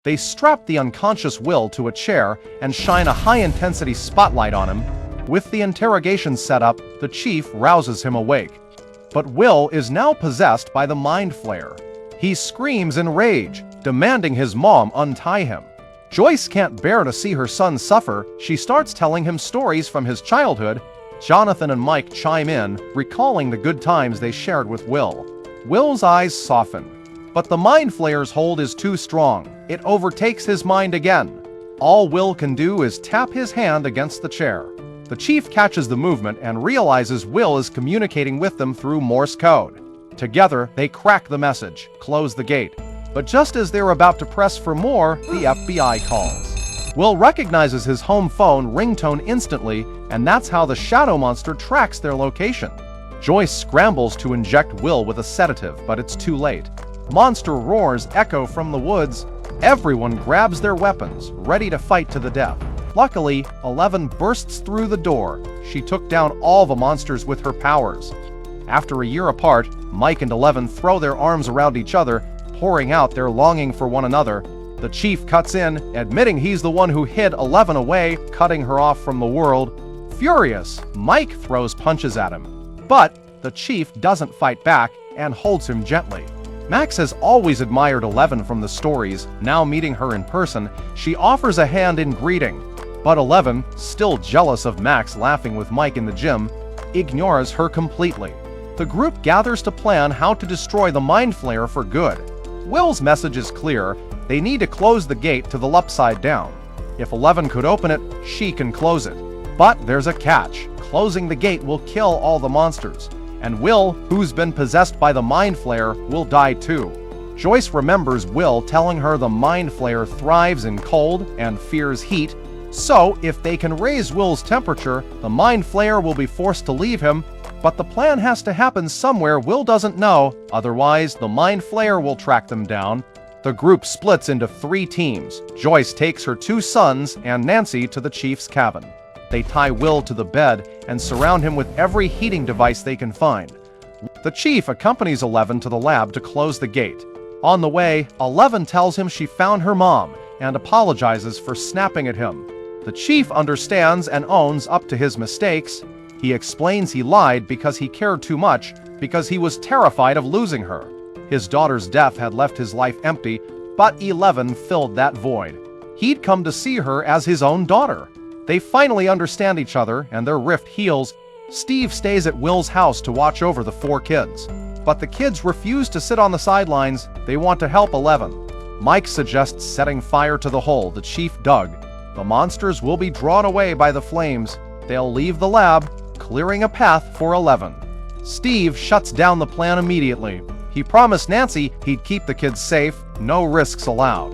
They strap the unconscious Will to a chair and shine a high-intensity spotlight on him. With the interrogation set up, the chief rouses him awake. But Will is now possessed by the Mind Flayer. He screams in rage, demanding his mom untie him. Joyce can't bear to see her son suffer. She starts telling him stories from his childhood. Jonathan and Mike chime in, recalling the good times they shared with Will. Will's eyes soften. But the Mind Flayer's hold is too strong. It overtakes his mind again. All Will can do is tap his hand against the chair. The chief catches the movement and realizes Will is communicating with them through Morse code. Together, they crack the message, close the gate. But just as they're about to press for more, the FBI calls. Will recognizes his home phone ringtone instantly, and that's how the shadow monster tracks their location. Joyce scrambles to inject Will with a sedative, but it's too late. Monster roars echo from the woods. Everyone grabs their weapons, ready to fight to the death. Luckily, 11 bursts through the door. She took down all the monsters with her powers. After a year apart, Mike and 11 throw their arms around each other, pouring out their longing for one another. The chief cuts in, admitting he's the one who hid 11 away, cutting her off from the world. Furious, Mike throws punches at him. But the chief doesn't fight back and holds him gently. Max has always admired 11 from the stories. Now meeting her in person, she offers a hand in greeting. But 11, still jealous of Max laughing with Mike in the gym, ignores her completely. The group gathers to plan how to destroy the Mind Flayer for good. Will's message is clear. They need to close the gate to the upside down. If 11 could open it, she can close it. But there's a catch. Closing the gate will kill all the monsters. And Will, who's been possessed by the Mind Flayer, will die too. Joyce remembers Will telling her the Mind Flayer thrives in cold and fears heat. So, if they can raise Will's temperature, the Mind Flayer will be forced to leave him. But the plan has to happen somewhere Will doesn't know, otherwise the Mind Flayer will track them down. The group splits into 3 teams. Joyce takes her 2 sons and Nancy to the chief's cabin. They tie Will to the bed and surround him with every heating device they can find. The chief accompanies 11 to the lab to close the gate. On the way, 11 tells him she found her mom and apologizes for snapping at him. The chief understands and owns up to his mistakes. He explains he lied because he cared too much, because he was terrified of losing her. His daughter's death had left his life empty, but 11 filled that void. He'd come to see her as his own daughter. They finally understand each other, and their rift heals. Steve stays at Will's house to watch over the 4 kids. But the kids refuse to sit on the sidelines. They want to help 11. Mike suggests setting fire to the hole the chief dug. The monsters will be drawn away by the flames. They'll leave the lab, clearing a path for 11. Steve shuts down the plan immediately. He promised Nancy he'd keep the kids safe, no risks allowed.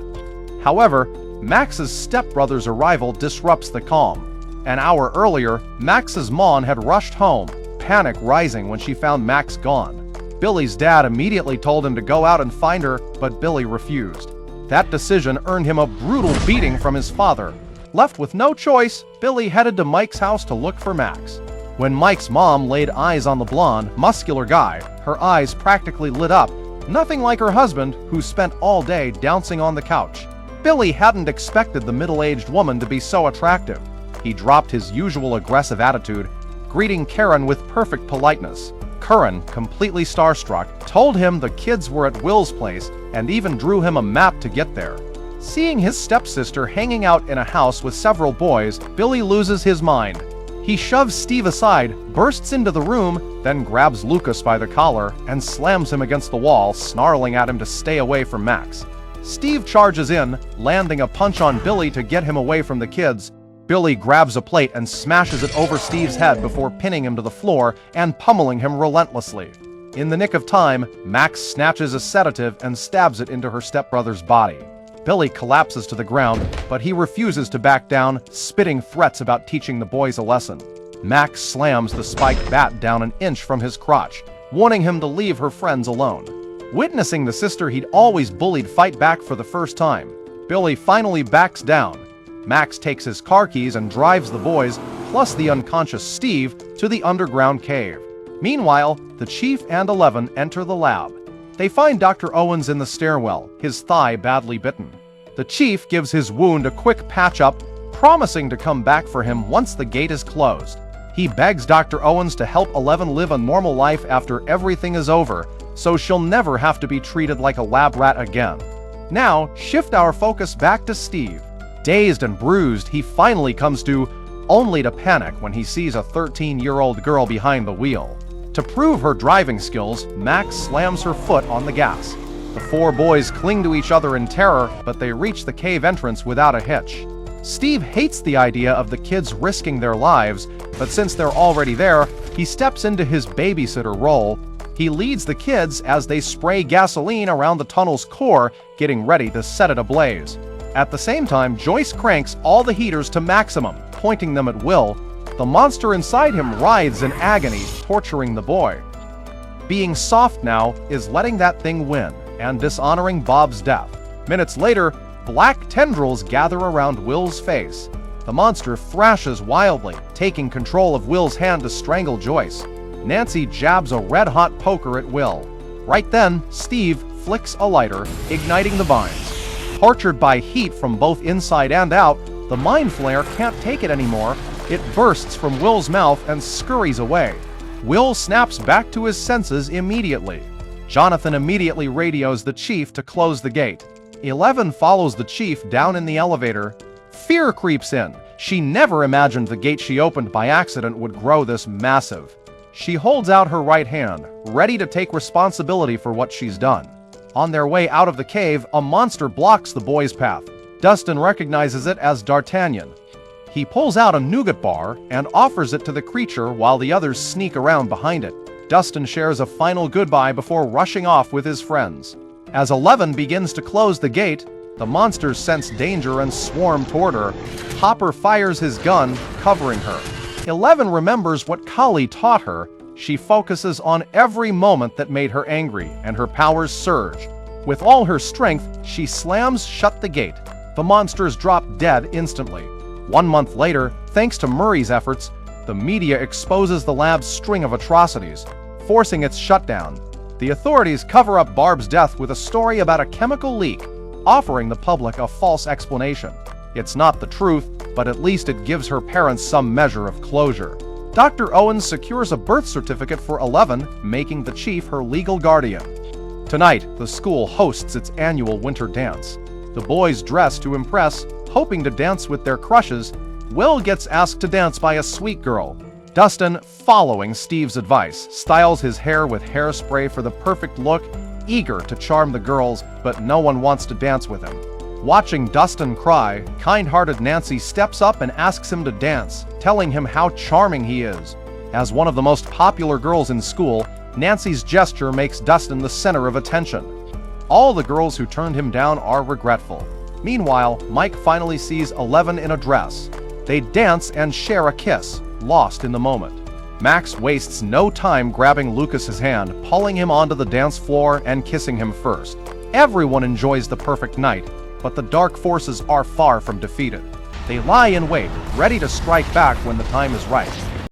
However, Max's stepbrother's arrival disrupts the calm. An hour earlier, Max's mom had rushed home, panic rising when she found Max gone. Billy's dad immediately told him to go out and find her, but Billy refused. That decision earned him a brutal beating from his father. Left with no choice, Billy headed to Mike's house to look for Max. When Mike's mom laid eyes on the blonde, muscular guy, her eyes practically lit up, nothing like her husband, who spent all day dancing on the couch. Billy hadn't expected the middle-aged woman to be so attractive. He dropped his usual aggressive attitude, greeting Karen with perfect politeness. Karen, completely starstruck, told him the kids were at Will's place and even drew him a map to get there. Seeing his stepsister hanging out in a house with several boys, Billy loses his mind. He shoves Steve aside, bursts into the room, then grabs Lucas by the collar and slams him against the wall, snarling at him to stay away from Max. Steve charges in, landing a punch on Billy to get him away from the kids. Billy grabs a plate and smashes it over Steve's head before pinning him to the floor and pummeling him relentlessly. In the nick of time, Max snatches a sedative and stabs it into her stepbrother's body. Billy collapses to the ground, but he refuses to back down, spitting threats about teaching the boys a lesson. Max slams the spiked bat down an inch from his crotch, warning him to leave her friends alone. Witnessing the sister he'd always bullied fight back for the first time, Billy finally backs down. Max takes his car keys and drives the boys, plus the unconscious Steve, to the underground cave. Meanwhile, the chief and 11 enter the lab. They find Dr. Owens in the stairwell, his thigh badly bitten. The chief gives his wound a quick patch-up, promising to come back for him once the gate is closed. He begs Dr. Owens to help 11 live a normal life after everything is over, so she'll never have to be treated like a lab rat again. Now, shift our focus back to Steve. Dazed and bruised, he finally comes to, only to panic when he sees a 13-year-old girl behind the wheel. To prove her driving skills, Max slams her foot on the gas. The four boys cling to each other in terror, but they reach the cave entrance without a hitch. Steve hates the idea of the kids risking their lives, but since they're already there, he steps into his babysitter role. He leads the kids as they spray gasoline around the tunnel's core, getting ready to set it ablaze. At the same time, Joyce cranks all the heaters to maximum, pointing them at Will. The monster inside him writhes in agony, torturing the boy. Being soft now is letting that thing win, and dishonoring Bob's death. Minutes later, black tendrils gather around Will's face. The monster thrashes wildly, taking control of Will's hand to strangle Joyce. Nancy jabs a red-hot poker at Will. Right then, Steve flicks a lighter, igniting the vines. Tortured by heat from both inside and out, the mind flare can't take it anymore. It bursts from Will's mouth and scurries away. Will snaps back to his senses immediately. Jonathan immediately radios the chief to close the gate. 11 follows the chief down in the elevator. Fear creeps in. She never imagined the gate she opened by accident would grow this massive. She holds out her right hand, ready to take responsibility for what she's done. On their way out of the cave, a monster blocks the boys' path. Dustin recognizes it as D'Artagnan. He pulls out a nougat bar and offers it to the creature while the others sneak around behind it. Dustin shares a final goodbye before rushing off with his friends. As 11 begins to close the gate, the monsters sense danger and swarm toward her. Hopper fires his gun, covering her. 11 remembers what Kali taught her. She focuses on every moment that made her angry, and her powers surge. With all her strength, she slams shut the gate. The monsters drop dead instantly. 1 month later, thanks to Murray's efforts, the media exposes the lab's string of atrocities, forcing its shutdown. The authorities cover up Barb's death with a story about a chemical leak, offering the public a false explanation. It's not the truth, but at least it gives her parents some measure of closure. Dr. Owens secures a birth certificate for 11, making the chief her legal guardian. Tonight, the school hosts its annual winter dance. The boys dress to impress, hoping to dance with their crushes. Will gets asked to dance by a sweet girl. Dustin, following Steve's advice, styles his hair with hairspray for the perfect look, eager to charm the girls, but no one wants to dance with him. Watching Dustin cry, kind-hearted Nancy steps up and asks him to dance, telling him how charming he is. As one of the most popular girls in school, Nancy's gesture makes Dustin the center of attention. All the girls who turned him down are regretful. Meanwhile, Mike finally sees 11 in a dress. They dance and share a kiss, lost in the moment. Max wastes no time grabbing Lucas's hand, pulling him onto the dance floor and kissing him first. Everyone enjoys the perfect night, but the dark forces are far from defeated. They lie in wait, ready to strike back when the time is right.